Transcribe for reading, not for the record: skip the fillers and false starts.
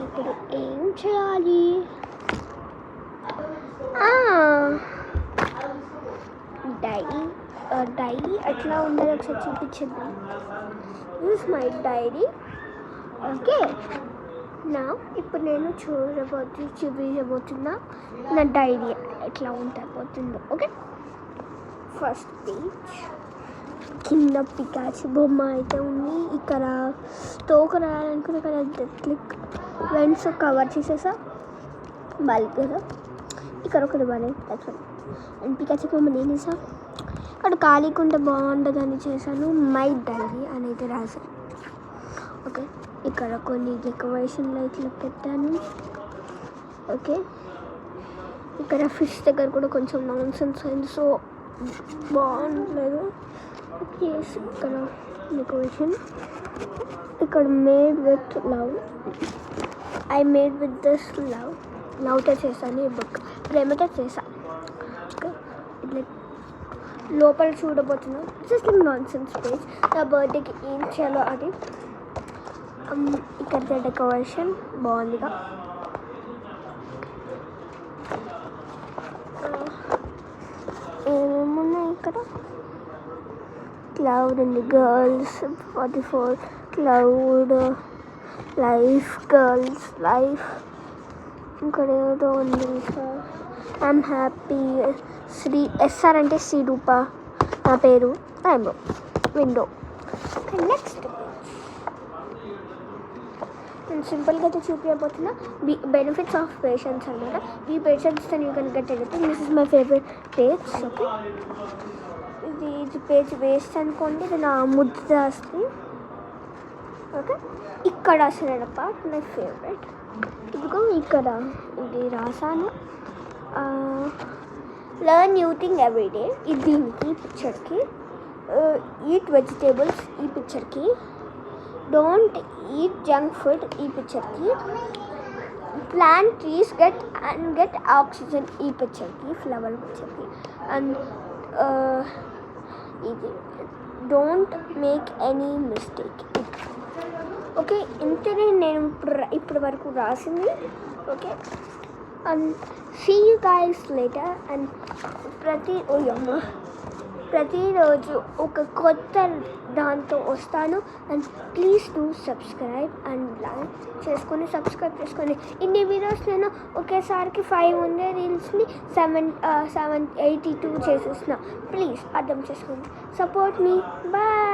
ఇప్పుడు ఏం చేయాలి? డైరీ ఎట్లా ఉండదు ఒకసారి చూపించేద్దాం. This my diary. ఓకే, నా ఇప్పుడు నేను చూపించబోతున్నా నా డైరీ ఎట్లా ఉండబోతుందో. ఓకే, ఫస్ట్ పేజ్ కింద పికాచి బొమ్మ అయితే ఉంది. ఇక్కడ తోక రాయాలనుకున్న ఇక్కడ క్లిక్ వెన్స్ కవర్ చేసేసా బాల్ కదా. ఇక్కడ ఒకటి బాగా అండ్ పికాచి బొమ్మ నేను వేసా. అక్కడ ఖాళీగా ఉంటే బాగుంటుందని చేశాను. మై డైరీ అనేది రాశాను. ఓకే, ఇక్కడ కొన్ని డెకరేషన్ లైట్లు పెట్టాను. ఓకే, ఇక్కడ ఫిష్ దగ్గర కూడా కొంచెం నాన్ సెన్స్ అయింది, సో బాగుండలేదు. ఇక్కడ డెకరేషన్ ఇక్కడ made with love. I made with this లవ్తో చేశాను ఈ బుక్. ప్రేమతో చేశాను. ఓకే, ఇట్లా లోపల చూడబోతున్నాం. Just nonsense page. నా బర్త్డేకి ఏం చేయాలో అది. ఇక్కడ డెకరేషన్ బాగుందిగా. ఏమేమున్నాయి ఇక్కడ? క్లౌడ్ ఉంది, girls 44, cloud, life, girls life. ఇక్కడ ఏదో ఉంది sir. I'm happy. Shri SR అంటే శ్రీరూప నా పేరు. I'm window. నెక్స్ట్ నేను సింపుల్గా అయితే చూపించబోతున్నా. బెనిఫిట్స్ ఆఫ్ పేషెన్స్ అనమాట. ఈ patience you can get anything. This is my favourite page. Okay, ఇది పేజ్ వేస్ట్ అనుకోండి, ఇది నా ముద్దు జాస్తి. ఓకే, ఇక్కడ అసలు పార్ట్ మై ఫేవరెట్. ఇదిగో ఇక్కడ ఇది రాసాను. Learn new thing every day. ఇది దీనికి పిక్చర్కి. ఈట్ వెజిటేబుల్స్ ఈ పిక్చర్కి. డోంట్ ఈట్ జంక్ ఫుడ్ ఈ పిక్చర్కి. ప్లాంట్ ట్రీస్ గెట్ ఆక్సిజన్ ఈ పిక్చర్కి, ఫ్లవర్ పిక్చర్కి. అండ్ ఇది don't make any mistake. Okay, ఇంతనే నేను ఇప్పటి వరకు రాసింది. Okay, and see you guys later. And ప్రతిరోజు ఒక కొత్త దాంతో వస్తాను. And please do subscribe and like subscribe చేసుకొని. ఇన్ని వీడియోస్ నేను ఒకేసారికి 5 ఉండే రీల్స్ని 782 చేసేసిన. ప్లీజ్ అర్థం చేసుకోండి. సపోర్ట్ మీ. బాయ్.